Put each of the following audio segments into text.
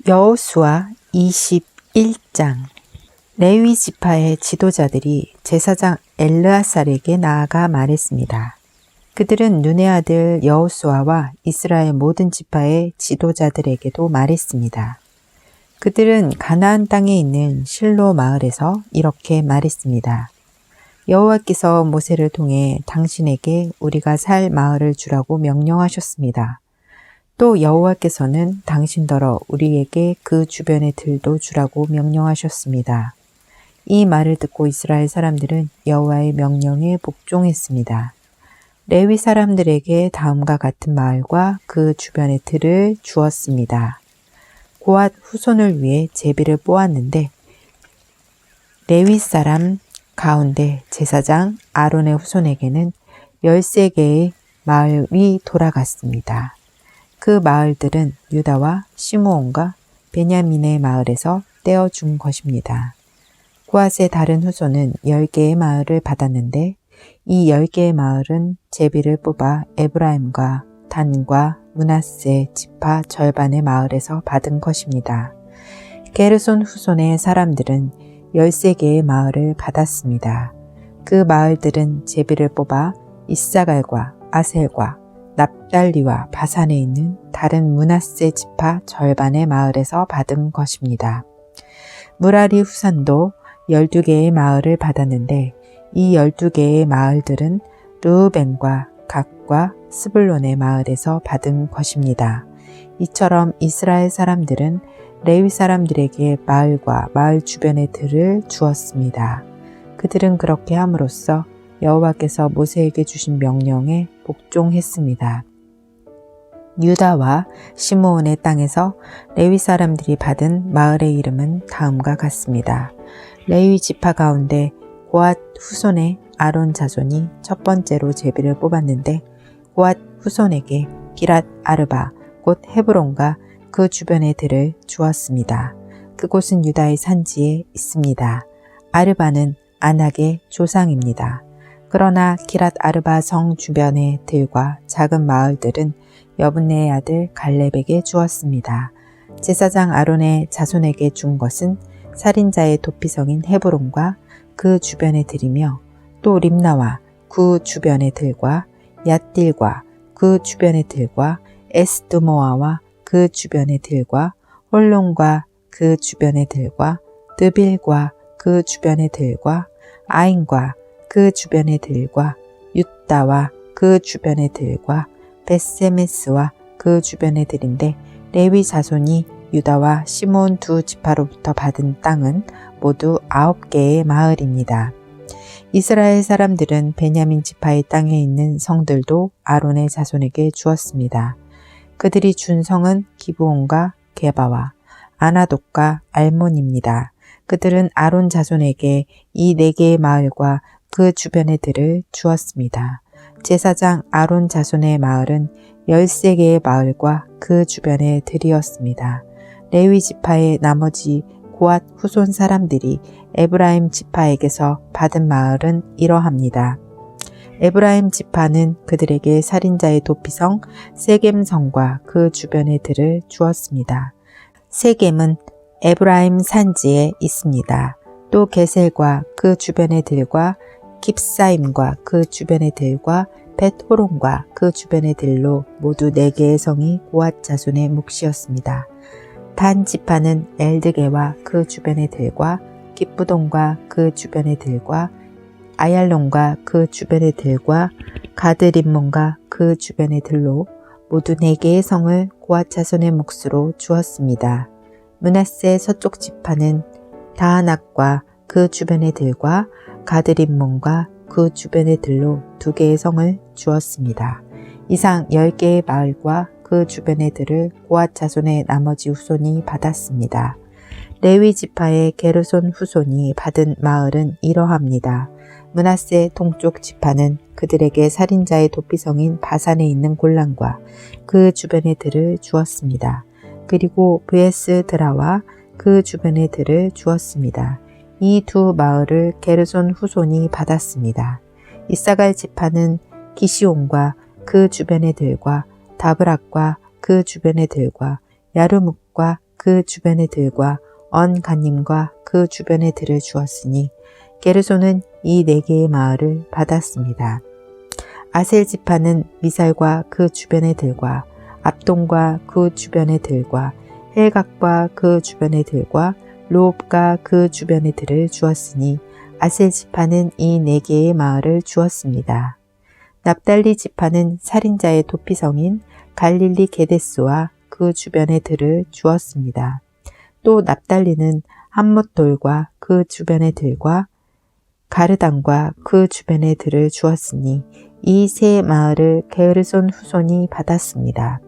여호수아 21장. 레위 지파의 지도자들이 제사장 엘르아살에게 나아가 말했습니다. 그들은 눈의 아들 여호수아와 이스라엘 모든 지파의 지도자들에게도 말했습니다. 그들은 가나안 땅에 있는 실로 마을에서 이렇게 말했습니다. 여호와께서 모세를 통해 당신에게 우리가 살 마을을 주라고 명령하셨습니다. 또 여호와께서는 당신더러 우리에게 그 주변의 들도 주라고 명령하셨습니다. 이 말을 듣고 이스라엘 사람들은 여호와의 명령에 복종했습니다. 레위 사람들에게 다음과 같은 마을과 그 주변의 들을 주었습니다. 고앗 후손을 위해 제비를 뽑았는데 레위 사람 가운데 제사장 아론의 후손에게는 13개의 마을이 돌아갔습니다. 그 마을들은 유다와 시므온과 베냐민의 마을에서 떼어준 것입니다. 고앗의 다른 후손은 10개의 마을을 받았는데 이 10개의 마을은 제비를 뽑아 에브라임과 단과 므낫세 지파 절반의 마을에서 받은 것입니다. 게르손 후손의 사람들은 13개의 마을을 받았습니다. 그 마을들은 제비를 뽑아 이사갈과 아셀과 납달리와 바산에 있는 다른 므낫세 지파 절반의 마을에서 받은 것입니다. 무라리 후산도 12개의 마을을 받았는데 이 12개의 마을들은 르우벤과 갓과 스불론의 마을에서 받은 것입니다. 이처럼 이스라엘 사람들은 레위 사람들에게 마을과 마을 주변의 들을 주었습니다. 그들은 그렇게 함으로써 여호와께서 모세에게 주신 명령에 복종했습니다. 유다와 시므온의 땅에서 레위 사람들이 받은 마을의 이름은 다음과 같습니다. 레위 지파 가운데 고앗 후손의 아론 자손이 첫 번째로 제비를 뽑았는데 고앗 후손에게 기랏 아르바 곧 헤브론과 그 주변의 들을 주었습니다. 그곳은 유다의 산지에 있습니다. 아르바는 안악의 조상입니다. 그러나 기랏 아르바 성 주변의 들과 작은 마을들은 여분네의 아들 갈렙에게 주었습니다. 제사장 아론의 자손에게 준 것은 살인자의 도피성인 헤브론과 그 주변의 들이며 또 림나와 그 주변의 들과 얏딜과 그 주변의 들과 에스드모아와 그 주변의 들과 홀론과 그 주변의 들과 드빌과 그 주변의 들과 아인과 그 주변의 들과 윳다와 그 주변의 들과 벳세메스와 그 주변의 들인데 레위 자손이 유다와 시므온 두 지파로부터 받은 땅은 모두 9개의 마을입니다. 이스라엘 사람들은 베냐민 지파의 땅에 있는 성들도 아론의 자손에게 주었습니다. 그들이 준 성은 기브온과 게바와 아나돗과 알몬입니다. 그들은 아론 자손에게 이 4개의 마을과 그 주변의 들을 주었습니다. 제사장 아론 자손의 마을은 13개의 마을과 그 주변의 들이었습니다. 레위 지파의 나머지 고앗 후손 사람들이 에브라임 지파에게서 받은 마을은 이러합니다. 에브라임 지파는 그들에게 살인자의 도피성 세겜성과 그 주변의 들을 주었습니다. 세겜은 에브라임 산지에 있습니다. 또 게셀과 그 주변의 들과 깁사임과 그 주변의 들과 벳호론과 그 주변의 들로 모두 4개의 성이 고앗 자손의 몫이었습니다. 단 지파는 엘드게와 그 주변의 들과 기쁘돈과 그 주변의 들과 아얄론과 그 주변의 들과 가드림몬과 그 주변의 들로 모두 4개의 성을 고앗 자손의 몫으로 주었습니다. 므낫세 서쪽 지파는 다하낙과 그 주변의 들과 가드림몬과 그 주변의 들로 2개의 성을 주었습니다. 이상 10개의 마을과 그 주변의 들을 고앗 자손의 나머지 후손이 받았습니다. 레위 지파의 게르손 후손이 받은 마을은 이러합니다. 므낫세 동쪽 지파는 그들에게 살인자의 도피성인 바산에 있는 골란과 그 주변의 들을 주었습니다. 그리고 브에스 드라와 그 주변의 들을 주었습니다. 이 두 마을을 게르손 후손이 받았습니다. 이사갈 지파는 기시온과 그 주변의 들과 다브락과 그 주변의 들과 야르묵과 그 주변의 들과 언 가님과 그 주변의 들을 주었으니 게르손은 이 네 개의 마을을 받았습니다. 아셀 지파는 미살과 그 주변의 들과 압동과 그 주변의 들과 헬각과 그 주변의 들과 로업과 그 주변의 들을 주었으니 아셀 지파는 이 네 개의 마을을 주었습니다. 납달리 지파는 살인자의 도피성인 갈릴리 게데스와 그 주변의 들을 주었습니다. 또 납달리는 함못돌과 그 주변의 들과 가르단과 그 주변의 들을 주었으니 이 세 마을을 게르손 후손이 받았습니다.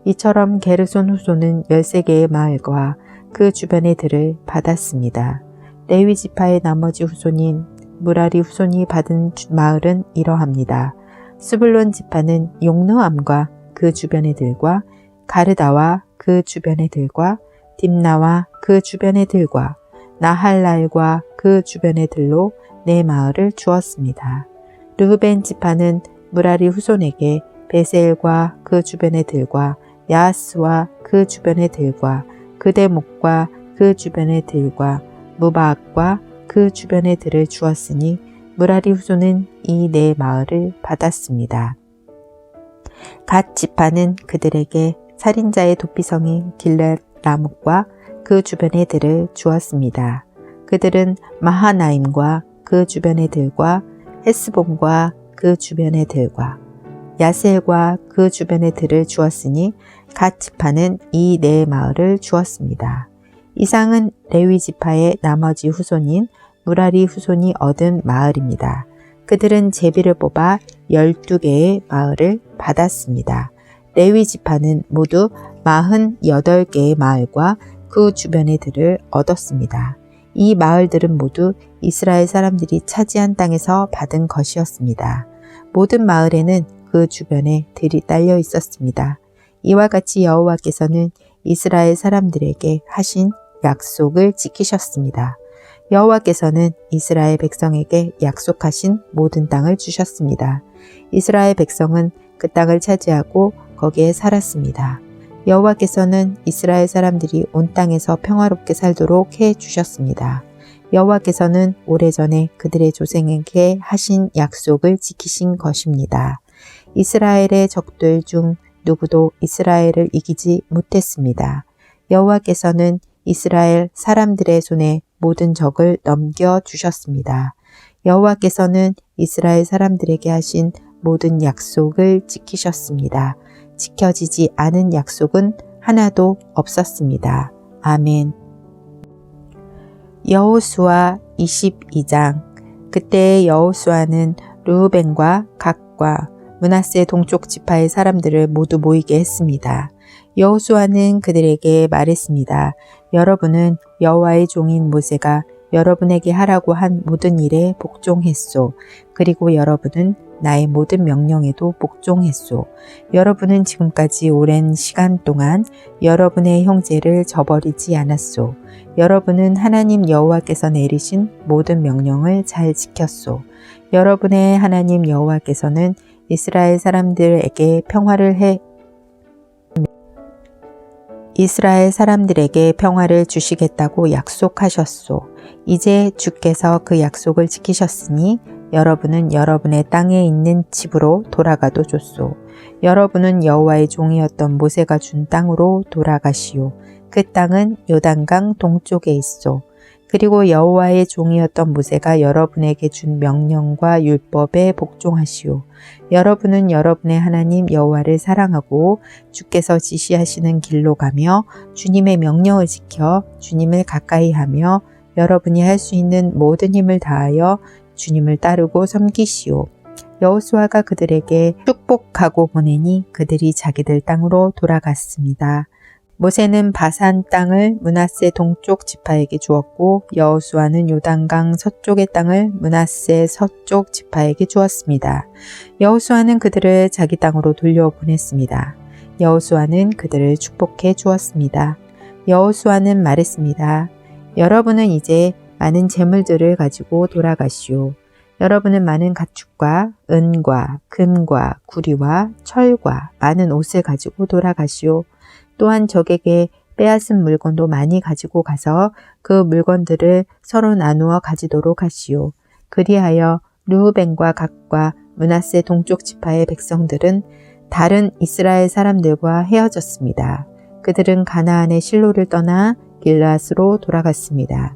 이처럼 게르손 후손은 13개의 마을과 그 주변의 들을 받았습니다. 레위 지파의 나머지 후손인 무라리 후손이 받은 마을은 이러합니다. 스불론 지파는 용르암과 그 주변의 들과 가르다와 그 주변의 들과 딥나와 그 주변의 들과 나할랄과 그 주변의 들로 네 마을을 주었습니다. 르후벤 지파는 무라리 후손에게 베셀과 그 주변의 들과 야하스와 그 주변의 들과 그대목과 그 주변의 들과 무바악과 그 주변의 들을 주었으니 무라리 후손은 이 네 마을을 받았습니다. 갓 지파는 그들에게 살인자의 도피성인 길렛 라목과 그 주변의 들을 주었습니다. 그들은 마하나임과 그 주변의 들과 헤스본과 그 주변의 들과 야셀과 그 주변의 들을 주었으니 갓 지파는 이 네 마을을 주었습니다. 이상은 레위 지파의 나머지 후손인 무라리 후손이 얻은 마을입니다. 그들은 제비를 뽑아 12개의 마을을 받았습니다. 레위 지파는 모두 48개의 마을과 그 주변의 들을 얻었습니다. 이 마을들은 모두 이스라엘 사람들이 차지한 땅에서 받은 것이었습니다. 모든 마을에는 그 주변에 들이 딸려 있었습니다. 이와 같이 여호와께서는 이스라엘 사람들에게 하신 약속을 지키셨습니다. 여호와께서는 이스라엘 백성에게 약속하신 모든 땅을 주셨습니다. 이스라엘 백성은 그 땅을 차지하고 거기에 살았습니다. 여호와께서는 이스라엘 사람들이 온 땅에서 평화롭게 살도록 해 주셨습니다. 여호와께서는 오래전에 그들의 조상에게 하신 약속을 지키신 것입니다. 이스라엘의 적들 중 누구도 이스라엘을 이기지 못했습니다. 여호와께서는 이스라엘 사람들의 손에 모든 적을 넘겨주셨습니다. 여호와께서는 이스라엘 사람들에게 하신 모든 약속을 지키셨습니다. 지켜지지 않은 약속은 하나도 없었습니다. 아멘. 여호수아 22장. 그때 여호수아는 르우벤과 갓과 므낫세 동쪽 지파의 사람들을 모두 모이게 했습니다. 여호수아는 그들에게 말했습니다. 여러분은 여호와의 종인 모세가 여러분에게 하라고 한 모든 일에 복종했소. 그리고 여러분은 나의 모든 명령에도 복종했소. 여러분은 지금까지 오랜 시간 동안 여러분의 형제를 저버리지 않았소. 여러분은 하나님 여호와께서 내리신 모든 명령을 잘 지켰소. 여러분의 하나님 여호와께서는 이스라엘 사람들에게 평화를 주시겠다고 약속하셨소. 이제 주께서 그 약속을 지키셨으니 여러분은 여러분의 땅에 있는 집으로 돌아가도 좋소. 여러분은 여호와의 종이었던 모세가 준 땅으로 돌아가시오. 그 땅은 요단강 동쪽에 있소. 그리고 여호와의 종이었던 모세가 여러분에게 준 명령과 율법에 복종하시오. 여러분은 여러분의 하나님 여호와를 사랑하고 주께서 지시하시는 길로 가며 주님의 명령을 지켜 주님을 가까이 하며 여러분이 할 수 있는 모든 힘을 다하여 주님을 따르고 섬기시오. 여호수아가 그들에게 축복하고 보내니 그들이 자기들 땅으로 돌아갔습니다. 모세는 바산 땅을 므낫세 동쪽 지파에게 주었고 여호수아는 요단강 서쪽의 땅을 므낫세 서쪽 지파에게 주었습니다. 여호수아는 그들을 자기 땅으로 돌려보냈습니다. 여호수아는 그들을 축복해 주었습니다. 여호수아는 말했습니다. 여러분은 이제 많은 재물들을 가지고 돌아가시오. 여러분은 많은 가축과 은과 금과 구리와 철과 많은 옷을 가지고 돌아가시오. 또한 적에게 빼앗은 물건도 많이 가지고 가서 그 물건들을 서로 나누어 가지도록 하시오. 그리하여 르우벤과 갓과 므낫세 동쪽 지파의 백성들은 다른 이스라엘 사람들과 헤어졌습니다. 그들은 가나안의 실로를 떠나 길르앗으로 돌아갔습니다.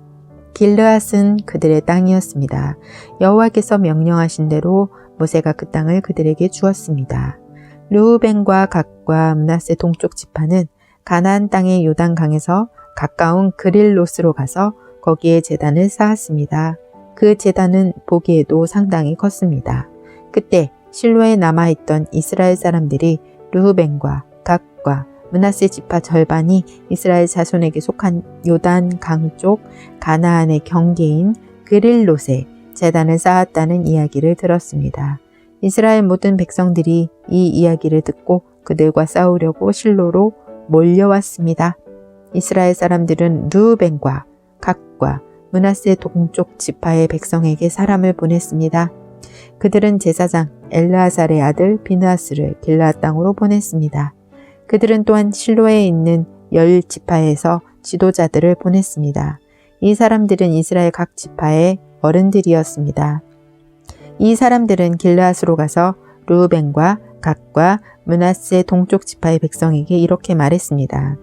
길르앗은 그들의 땅이었습니다. 여호와께서 명령하신 대로 모세가 그 땅을 그들에게 주었습니다. 르우벤과 갓과 므낫세 동쪽 지파는 가나안 땅의 요단강에서 가까운 그릴롯으로 가서 거기에 제단을 쌓았습니다. 그 제단은 보기에도 상당히 컸습니다. 그때 실로에 남아있던 이스라엘 사람들이 르우벤과 갓과 므낫세 지파 절반이 이스라엘 자손에게 속한 요단 강 쪽 가나안의 경계인 그릴롯에 제단을 쌓았다는 이야기를 들었습니다. 이스라엘 모든 백성들이 이 이야기를 듣고 그들과 싸우려고 실로로 몰려왔습니다. 이스라엘 사람들은 르우벤과 갓과 므낫세 동쪽 지파의 백성에게 사람을 보냈습니다. 그들은 제사장 엘르아살의 아들 비느하스를 길르앗 땅으로 보냈습니다. 그들은 또한 실로에 있는 10지파에서 지도자들을 보냈습니다. 이 사람들은 이스라엘 각 지파의 어른들이었습니다. 이 사람들은 길르앗으로 가서 르우벤과 갓과 므낫세 동쪽 지파의 백성에게 이렇게 말했습니다.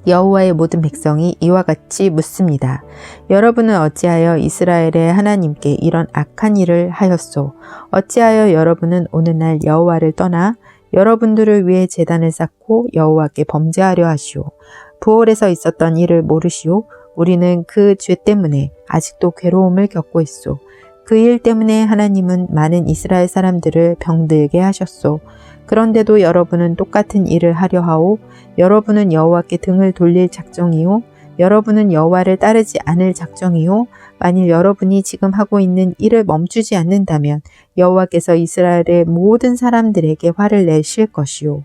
여호와의 모든 백성이 이와 같이 묻습니다. 여러분은 어찌하여 이스라엘의 하나님께 이런 악한 일을 하였소? 어찌하여 여러분은 오늘날 여호와를 떠나 여러분들을 위해 제단을 쌓고 여호와께 범죄하려 하시오? 부올에서 있었던 일을 모르시오? 우리는 그 죄 때문에 아직도 괴로움을 겪고 있소. 그 일 때문에 하나님은 많은 이스라엘 사람들을 병들게 하셨소. 그런데도 여러분은 똑같은 일을 하려 하오. 여러분은 여호와께 등을 돌릴 작정이요. 여러분은 여호와를 따르지 않을 작정이요. 만일 여러분이 지금 하고 있는 일을 멈추지 않는다면 여호와께서 이스라엘의 모든 사람들에게 화를 내실 것이요.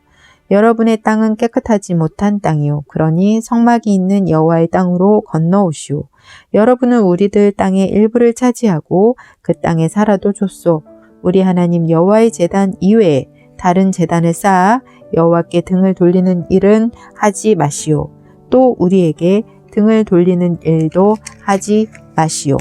여러분의 땅은 깨끗하지 못한 땅이요. 그러니 성막이 있는 여호와의 땅으로 건너오시오. 여러분은 우리들 땅의 일부를 차지하고 그 땅에 살아도 좋소. 우리 하나님 여호와의 제단 이외에 다른 제단을 쌓아 여호와께 등을 돌리는 일은 하지 마시오. 또 우리에게 등을 돌리는 일도 하지 마시오.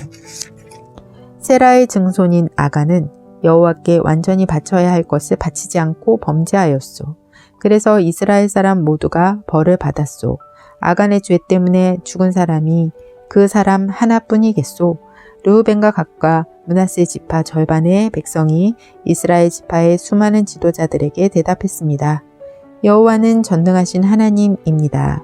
세라의 증손인 아가는 여호와께 완전히 바쳐야 할 것을 바치지 않고 범죄하였소. 그래서 이스라엘 사람 모두가 벌을 받았소. 아간의 죄 때문에 죽은 사람이 그 사람 하나뿐이겠소. 르우벤과 갓과 므낫세 지파 절반의 백성이 이스라엘 지파의 수많은 지도자들에게 대답했습니다. 여호와는 전능하신 하나님입니다.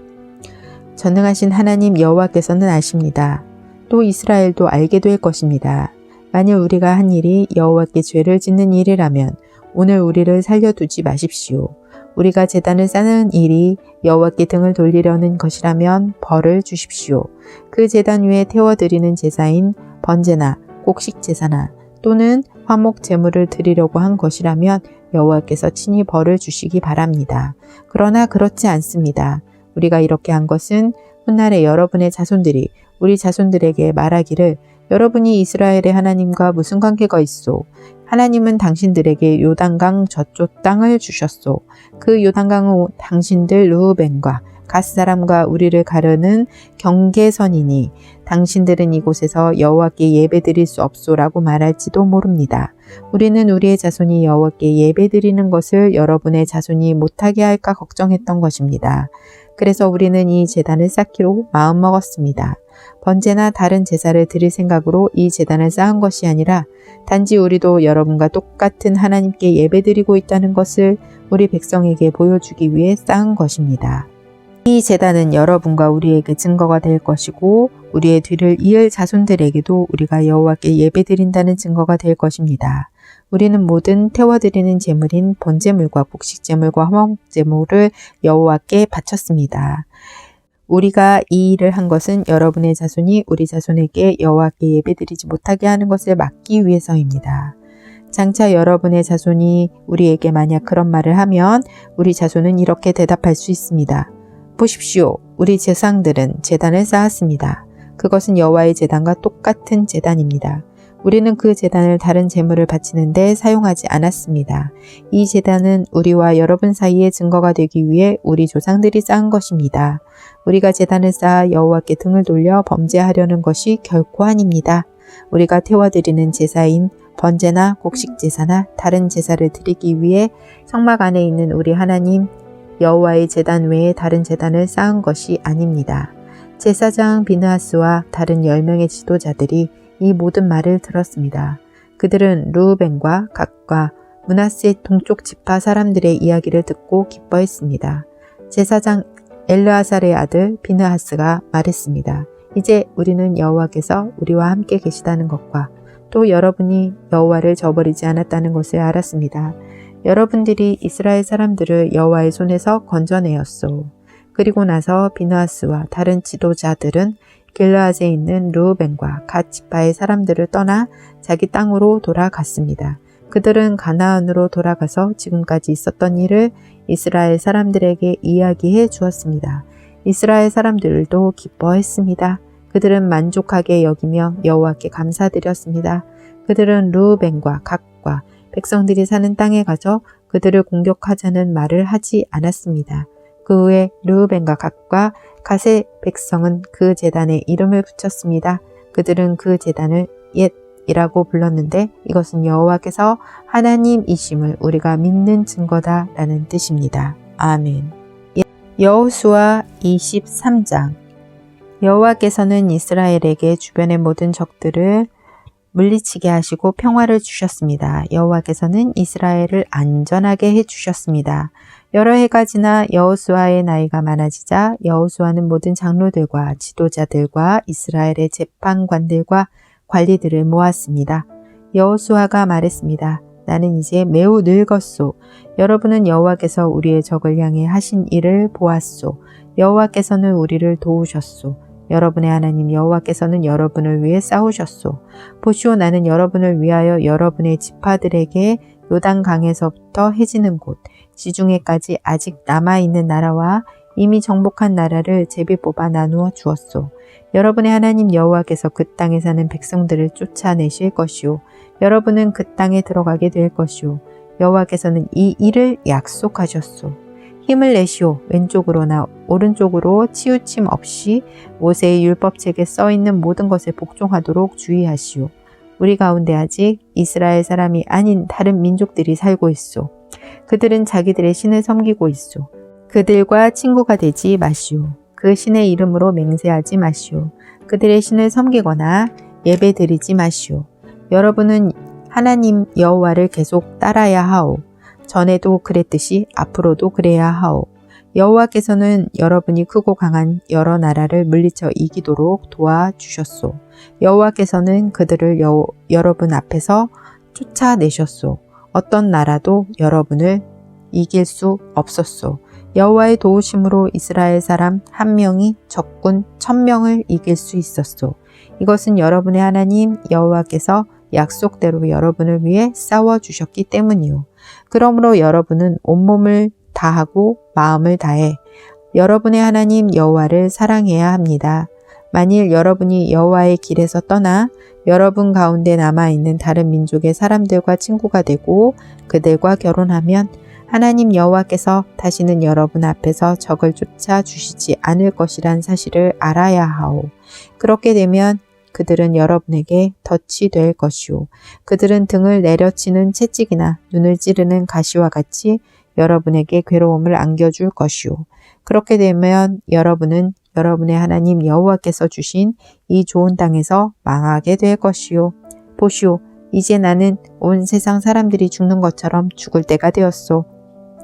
전능하신 하나님 여호와께서는 아십니다. 또 이스라엘도 알게 될 것입니다. 만일 우리가 한 일이 여호와께 죄를 짓는 일이라면 오늘 우리를 살려두지 마십시오. 우리가 제단을 쌓는 일이 여호와께 등을 돌리려는 것이라면 벌을 주십시오. 그 제단 위에 태워드리는 제사인 번제나 곡식 제사나 또는 화목 제물을 드리려고 한 것이라면 여호와께서 친히 벌을 주시기 바랍니다. 그러나 그렇지 않습니다. 우리가 이렇게 한 것은 훗날에 여러분의 자손들이 우리 자손들에게 말하기를 여러분이 이스라엘의 하나님과 무슨 관계가 있소? 하나님은 당신들에게 요단강 저쪽 땅을 주셨소. 그 요단강은 당신들 르우벤과 갓 사람과 우리를 가르는 경계선이니 당신들은 이곳에서 여호와께 예배드릴 수 없소라고 말할지도 모릅니다. 우리는 우리의 자손이 여호와께 예배드리는 것을 여러분의 자손이 못하게 할까 걱정했던 것입니다. 그래서 우리는 이 제단을 쌓기로 마음먹었습니다. 번제나 다른 제사를 드릴 생각으로 이 제단을 쌓은 것이 아니라 단지 우리도 여러분과 똑같은 하나님께 예배드리고 있다는 것을 우리 백성에게 보여주기 위해 쌓은 것입니다. 이 제단은 여러분과 우리에게 증거가 될 것이고 우리의 뒤를 이을 자손들에게도 우리가 여호와께 예배드린다는 증거가 될 것입니다. 우리는 모든 태워드리는 제물인 번제물과 곡식제물과 화목제물을 여호와께 바쳤습니다. 우리가 이 일을 한 것은 여러분의 자손이 우리 자손에게 여호와께 예배드리지 못하게 하는 것을 막기 위해서입니다. 장차 여러분의 자손이 우리에게 만약 그런 말을 하면 우리 자손은 이렇게 대답할 수 있습니다. 보십시오. 우리 제사장들은 제단을 쌓았습니다. 그것은 여호와의 제단과 똑같은 제단입니다. 우리는 그 제단을 다른 제물을 바치는데 사용하지 않았습니다. 이 제단은 우리와 여러분 사이의 증거가 되기 위해 우리 조상들이 쌓은 것입니다. 우리가 제단을 쌓아 여호와께 등을 돌려 범죄하려는 것이 결코 아닙니다. 우리가 태워드리는 제사인 번제나 곡식제사나 다른 제사를 드리기 위해 성막 안에 있는 우리 하나님 여호와의 제단 외에 다른 제단을 쌓은 것이 아닙니다. 제사장 비느하스와 다른 10명의 지도자들이 이 모든 말을 들었습니다. 그들은 르우벤과 갓과 므낫세 동쪽 지파 사람들의 이야기를 듣고 기뻐했습니다. 제사장 엘르아살의 아들 비느하스가 말했습니다. 이제 우리는 여호와께서 우리와 함께 계시다는 것과 또 여러분이 여호와를 저버리지 않았다는 것을 알았습니다. 여러분들이 이스라엘 사람들을 여호와의 손에서 건져내었소. 그리고 나서 비느하스와 다른 지도자들은 길르앗에 있는 르우벤과 갓 지파의 사람들을 떠나 자기 땅으로 돌아갔습니다. 그들은 가나안으로 돌아가서 지금까지 있었던 일을 이스라엘 사람들에게 이야기해 주었습니다. 이스라엘 사람들도 기뻐했습니다. 그들은 만족하게 여기며 여호와께 감사드렸습니다. 그들은 르우벤과 갓과 백성들이 사는 땅에 가서 그들을 공격하자는 말을 하지 않았습니다. 그 후에 르우벤과 갓과 갓의 백성은 그 제단에 이름을 붙였습니다. 그들은 그 제단을 옙이라고 불렀는데 이것은 여호와께서 하나님이심을 우리가 믿는 증거다라는 뜻입니다. 아멘. 여호수아 23장. 여호와께서는 이스라엘에게 주변의 모든 적들을 물리치게 하시고 평화를 주셨습니다. 여호와께서는 이스라엘을 안전하게 해주셨습니다. 여러 해가 지나 여호수아의 나이가 많아지자 여호수아는 모든 장로들과 지도자들과 이스라엘의 재판관들과 관리들을 모았습니다. 여호수아가 말했습니다. 나는 이제 매우 늙었소. 여러분은 여호와께서 우리의 적을 향해 하신 일을 보았소. 여호와께서는 우리를 도우셨소. 여러분의 하나님 여호와께서는 여러분을 위해 싸우셨소. 보시오, 나는 여러분을 위하여 여러분의 지파들에게 요단강에서부터 해지는 곳, 지중해까지 아직 남아있는 나라와 이미 정복한 나라를 제비 뽑아 나누어 주었소. 여러분의 하나님 여호와께서 그 땅에 사는 백성들을 쫓아내실 것이오. 여러분은 그 땅에 들어가게 될 것이오. 여호와께서는 이 일을 약속하셨소. 힘을 내시오. 왼쪽으로나 오른쪽으로 치우침 없이 모세의 율법책에 써있는 모든 것에 복종하도록 주의하시오. 우리 가운데 아직 이스라엘 사람이 아닌 다른 민족들이 살고 있소. 그들은 자기들의 신을 섬기고 있소. 그들과 친구가 되지 마시오. 그 신의 이름으로 맹세하지 마시오. 그들의 신을 섬기거나 예배드리지 마시오. 여러분은 하나님 여호와를 계속 따라야 하오. 전에도 그랬듯이 앞으로도 그래야 하오. 여호와께서는 여러분이 크고 강한 여러 나라를 물리쳐 이기도록 도와주셨소. 여호와께서는 그들을 여러분 앞에서 쫓아내셨소. 어떤 나라도 여러분을 이길 수 없었소. 여호와의 도우심으로 이스라엘 사람 한 명이 적군 1000명을 이길 수 있었소. 이것은 여러분의 하나님 여호와께서 약속대로 여러분을 위해 싸워주셨기 때문이요. 그러므로 여러분은 온몸을 다하고 마음을 다해 여러분의 하나님 여호와를 사랑해야 합니다. 만일 여러분이 여호와의 길에서 떠나 여러분 가운데 남아있는 다른 민족의 사람들과 친구가 되고 그들과 결혼하면 하나님 여호와께서 다시는 여러분 앞에서 적을 쫓아 주시지 않을 것이란 사실을 알아야 하오. 그렇게 되면 그들은 여러분에게 덫이 될 것이오. 그들은 등을 내려치는 채찍이나 눈을 찌르는 가시와 같이 여러분에게 괴로움을 안겨줄 것이오. 그렇게 되면 여러분은 여러분의 하나님 여호와께서 주신 이 좋은 땅에서 망하게 될 것이오. 보시오, 이제 나는 온 세상 사람들이 죽는 것처럼 죽을 때가 되었소.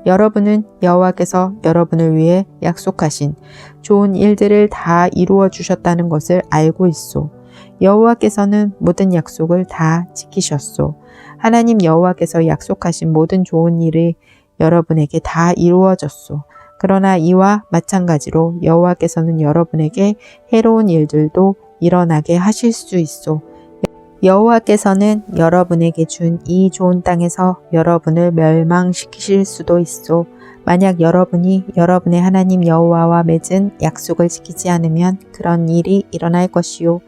여러분은 여호와께서 여러분을 위해 약속하신 좋은 일들을 다 이루어 주셨다는 것을 알고 있소. 여호와께서는 모든 약속을 다 지키셨소. 하나님 여호와께서 약속하신 모든 좋은 일이 여러분에게 다 이루어졌소. 그러나 이와 마찬가지로 여호와께서는 여러분에게 해로운 일들도 일어나게 하실 수 있소. 여호와께서는 여러분에게 준 이 좋은 땅에서 여러분을 멸망시키실 수도 있소. 만약 여러분이 여러분의 하나님 여호와와 맺은 약속을 지키지 않으면 그런 일이 일어날 것이요.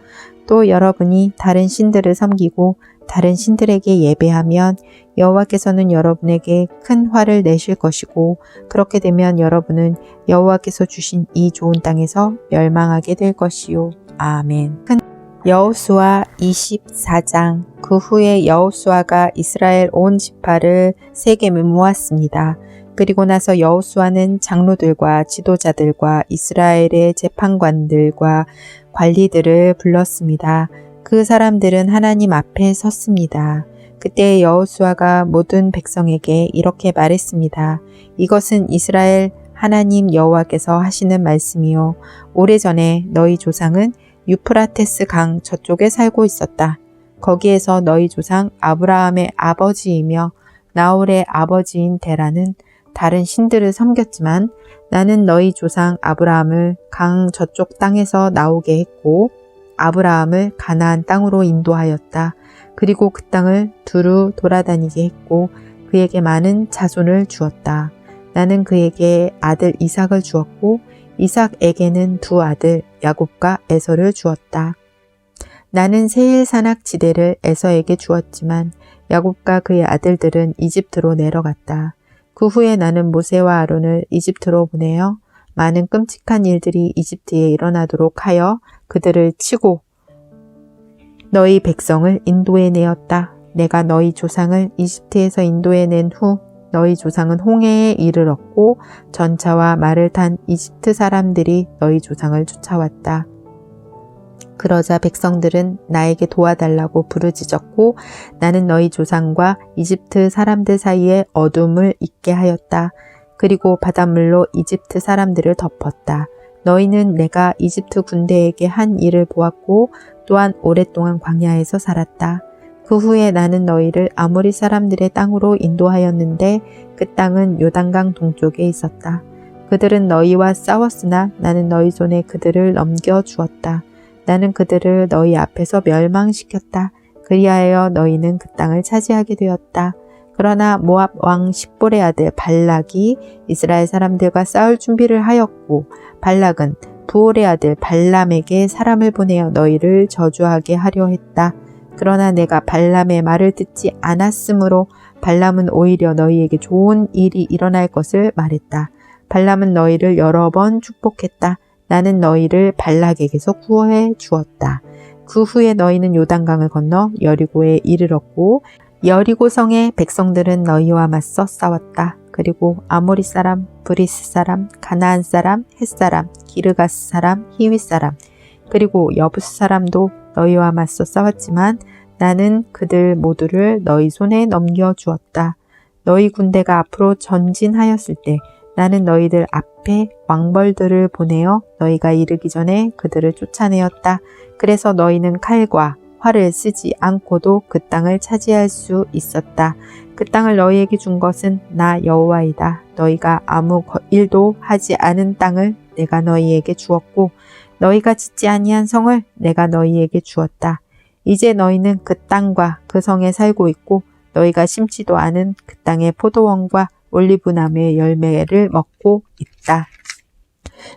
또 여러분이 다른 신들을 섬기고 다른 신들에게 예배하면 여호와께서는 여러분에게 큰 화를 내실 것이고 그렇게 되면 여러분은 여호와께서 주신 이 좋은 땅에서 멸망하게 될 것이요. 아멘. 여호수아 24장. 그 후에 여호수아가 이스라엘 온 지파를 세겜에 모았습니다. 그리고 나서 여호수아는 장로들과 지도자들과 이스라엘의 재판관들과 관리들을 불렀습니다. 그 사람들은 하나님 앞에 섰습니다. 그때 여호수아가 모든 백성에게 이렇게 말했습니다. 이것은 이스라엘 하나님 여호와께서 하시는 말씀이요. 오래전에 너희 조상은 유프라테스 강 저쪽에 살고 있었다. 거기에서 너희 조상 아브라함의 아버지이며 나홀의 아버지인 데라는 다른 신들을 섬겼지만 나는 너희 조상 아브라함을 강 저쪽 땅에서 나오게 했고 아브라함을 가나안 땅으로 인도하였다. 그리고 그 땅을 두루 돌아다니게 했고 그에게 많은 자손을 주었다. 나는 그에게 아들 이삭을 주었고 이삭에게는 두 아들 야곱과 에서를 주었다. 나는 세일 산악 지대를 에서에게 주었지만 야곱과 그의 아들들은 이집트로 내려갔다. 그 후에 나는 모세와 아론을 이집트로 보내어 많은 끔찍한 일들이 이집트에 일어나도록 하여 그들을 치고 너희 백성을 인도해 내었다. 내가 너희 조상을 이집트에서 인도해 낸 후 너희 조상은 홍해에 이르렀고 전차와 말을 탄 이집트 사람들이 너희 조상을 쫓아왔다. 그러자 백성들은 나에게 도와달라고 부르짖었고 나는 너희 조상과 이집트 사람들 사이에 어둠을 있게 하였다. 그리고 바닷물로 이집트 사람들을 덮었다. 너희는 내가 이집트 군대에게 한 일을 보았고 또한 오랫동안 광야에서 살았다. 그 후에 나는 너희를 아모리 사람들의 땅으로 인도하였는데 그 땅은 요단강 동쪽에 있었다. 그들은 너희와 싸웠으나 나는 너희 손에 그들을 넘겨주었다. 나는 그들을 너희 앞에서 멸망시켰다. 그리하여 너희는 그 땅을 차지하게 되었다. 그러나 모압 왕 십볼의 아들 발락이 이스라엘 사람들과 싸울 준비를 하였고 발락은 부올의 아들 발람에게 사람을 보내어 너희를 저주하게 하려 했다. 그러나 내가 발람의 말을 듣지 않았으므로 발람은 오히려 너희에게 좋은 일이 일어날 것을 말했다. 발람은 너희를 여러 번 축복했다. 나는 너희를 발락에게서 구원해 주었다. 그 후에 너희는 요단강을 건너 여리고에 이르렀고 여리고 성의 백성들은 너희와 맞서 싸웠다. 그리고 아모리 사람, 브리스 사람, 가나안 사람, 헷 사람, 기르가스 사람, 히윗 사람, 그리고 여부스 사람도 너희와 맞서 싸웠지만 나는 그들 모두를 너희 손에 넘겨주었다. 너희 군대가 앞으로 전진하였을 때 나는 너희들 앞에 왕벌들을 보내어 너희가 이르기 전에 그들을 쫓아내었다. 그래서 너희는 칼과 활을 쓰지 않고도 그 땅을 차지할 수 있었다. 그 땅을 너희에게 준 것은 나 여호와이다. 너희가 아무 일도 하지 않은 땅을 내가 너희에게 주었고 너희가 짓지 아니한 성을 내가 너희에게 주었다. 이제 너희는 그 땅과 그 성에 살고 있고 너희가 심지도 않은 그 땅의 포도원과 올리브나무의 열매를 먹고 있다.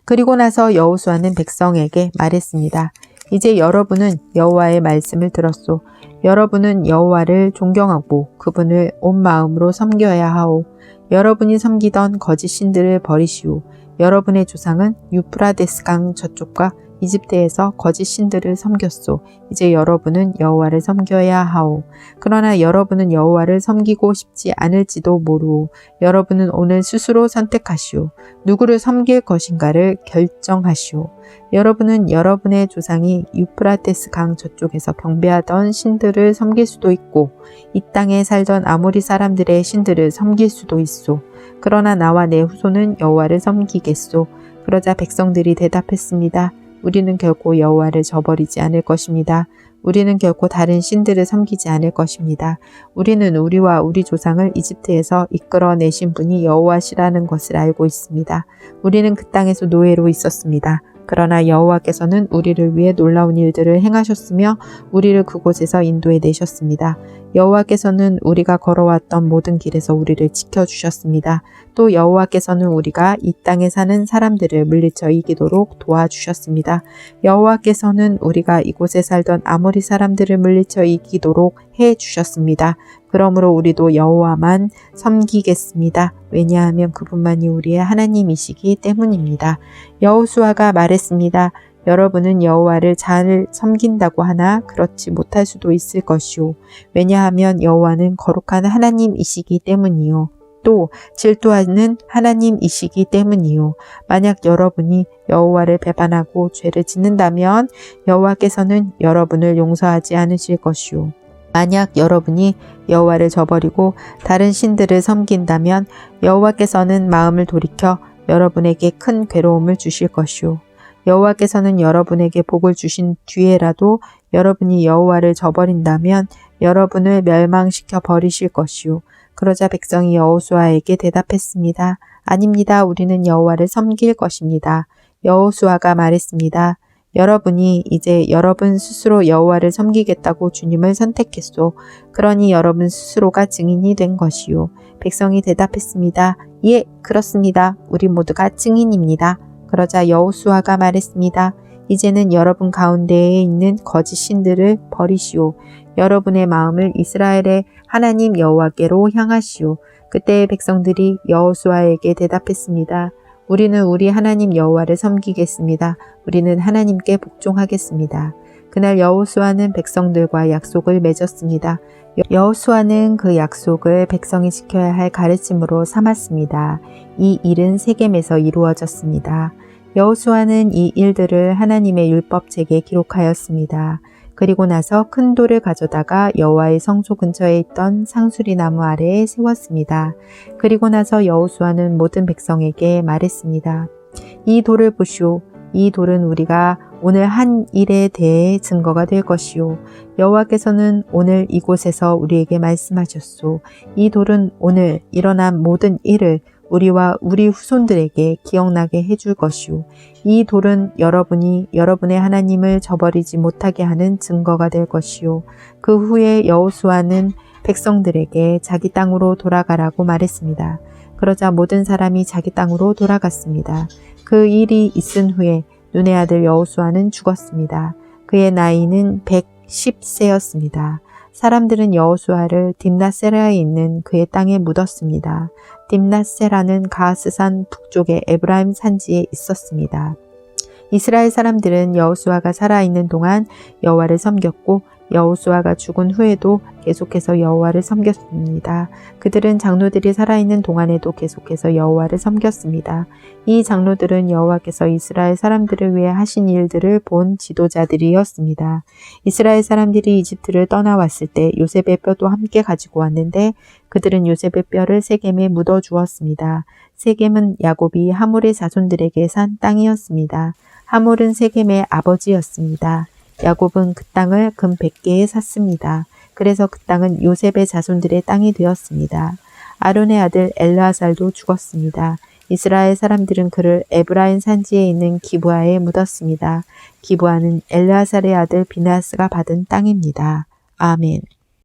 그리고 나서 여호수아는 백성에게 말했습니다. 이제 여러분은 여호와의 말씀을 들었소. 여러분은 여호와를 존경하고 그분을 온 마음으로 섬겨야 하오. 여러분이 섬기던 거짓 신들을 버리시오. 여러분의 조상은 유프라데스 강 저쪽과 이집트에서 거짓 신들을 섬겼소. 이제 여러분은 여호와를 섬겨야 하오. 그러나 여러분은 여호와를 섬기고 싶지 않을지도 모르오. 여러분은 오늘 스스로 선택하시오. 누구를 섬길 것인가를 결정하시오. 여러분은 여러분의 조상이 유프라테스 강 저쪽에서 경배하던 신들을 섬길 수도 있고 이 땅에 살던 아모리 사람들의 신들을 섬길 수도 있소. 그러나 나와 내 후손은 여호와를 섬기겠소. 그러자 백성들이 대답했습니다. 우리는 결코 여호와를 저버리지 않을 것입니다. 우리는 결코 다른 신들을 섬기지 않을 것입니다. 우리는 우리와 우리 조상을 이집트에서 이끌어내신 분이 여호와시라는 것을 알고 있습니다. 우리는 그 땅에서 노예로 있었습니다. 그러나 여호와께서는 우리를 위해 놀라운 일들을 행하셨으며 우리를 그곳에서 인도해 내셨습니다. 여호와께서는 우리가 걸어왔던 모든 길에서 우리를 지켜주셨습니다. 또 여호와께서는 우리가 이 땅에 사는 사람들을 물리쳐 이기도록 도와주셨습니다. 여호와께서는 우리가 이곳에 살던 아모리 사람들을 물리쳐 이기도록 해주셨습니다. 그러므로 우리도 여호와만 섬기겠습니다. 왜냐하면 그분만이 우리의 하나님이시기 때문입니다. 여호수아가 말했습니다. 여러분은 여호와를 잘 섬긴다고 하나 그렇지 못할 수도 있을 것이요. 왜냐하면 여호와는 거룩한 하나님이시기 때문이요. 또 질투하는 하나님이시기 때문이요. 만약 여러분이 여호와를 배반하고 죄를 짓는다면 여호와께서는 여러분을 용서하지 않으실 것이요. 만약 여러분이 여호와를 저버리고 다른 신들을 섬긴다면 여호와께서는 마음을 돌이켜 여러분에게 큰 괴로움을 주실 것이요. 여호와께서는 여러분에게 복을 주신 뒤에라도 여러분이 여호와를 저버린다면 여러분을 멸망시켜 버리실 것이요. 그러자 백성이 여호수아에게 대답했습니다. 아닙니다. 우리는 여호와를 섬길 것입니다. 여호수아가 말했습니다. 여러분이 이제 여러분 스스로 여호와를 섬기겠다고 주님을 선택했소. 그러니 여러분 스스로가 증인이 된 것이요. 백성이 대답했습니다. 예, 그렇습니다. 우리 모두가 증인입니다. 그러자 여호수아가 말했습니다. 이제는 여러분 가운데에 있는 거짓 신들을 버리시오. 여러분의 마음을 이스라엘의 하나님 여호와께로 향하시오. 그때 백성들이 여호수아에게 대답했습니다. 우리는 우리 하나님 여호와를 섬기겠습니다. 우리는 하나님께 복종하겠습니다. 그날 여호수아는 백성들과 약속을 맺었습니다. 여호수아는 그 약속을 백성이 지켜야 할 가르침으로 삼았습니다. 이 일은 세겜에서 이루어졌습니다. 여호수아는 이 일들을 하나님의 율법책에 기록하였습니다. 그리고 나서 큰 돌을 가져다가 여호와의 성소 근처에 있던 상수리 나무 아래에 세웠습니다. 그리고 나서 여호수아는 모든 백성에게 말했습니다. 이 돌을 보시오. 이 돌은 우리가 오늘 한 일에 대해 증거가 될 것이요. 여호와께서는 오늘 이곳에서 우리에게 말씀하셨소. 이 돌은 오늘 일어난 모든 일을 우리와 우리 후손들에게 기억나게 해줄 것이요. 이 돌은 여러분이 여러분의 하나님을 저버리지 못하게 하는 증거가 될 것이요. 그 후에 여호수아는 백성들에게 자기 땅으로 돌아가라고 말했습니다. 그러자 모든 사람이 자기 땅으로 돌아갔습니다. 그 일이 있은 후에 눈의 아들 여호수아는 죽었습니다. 그의 나이는 110세였습니다. 사람들은 여호수아를 딥낫세라에 있는 그의 땅에 묻었습니다. 딥낫세라는 가스산 북쪽의 에브라임 산지에 있었습니다. 이스라엘 사람들은 여호수아가 살아있는 동안 여호와를 섬겼고 여호수아가 죽은 후에도 계속해서 여호와를 섬겼습니다. 그들은 장로들이 살아있는 동안에도 계속해서 여호와를 섬겼습니다. 이 장로들은 여호와께서 이스라엘 사람들을 위해 하신 일들을 본 지도자들이었습니다. 이스라엘 사람들이 이집트를 떠나왔을 때 요셉의 뼈도 함께 가지고 왔는데 그들은 요셉의 뼈를 세겜에 묻어 주었습니다. 세겜은 야곱이 하몰의 자손들에게 산 땅이었습니다. 하몰은 세겜의 아버지였습니다. 야곱은 그 땅을 금 100개에 샀습니다. 그래서 그 땅은 요셉의 자손들의 땅이 되었습니다. 아론의 아들 엘르아살도 죽었습니다. 이스라엘 사람들은 그를 에브라임 산지에 있는 기브아에 묻었습니다. 기브아는 엘르아살의 아들 비나스가 받은 땅입니다. 아멘.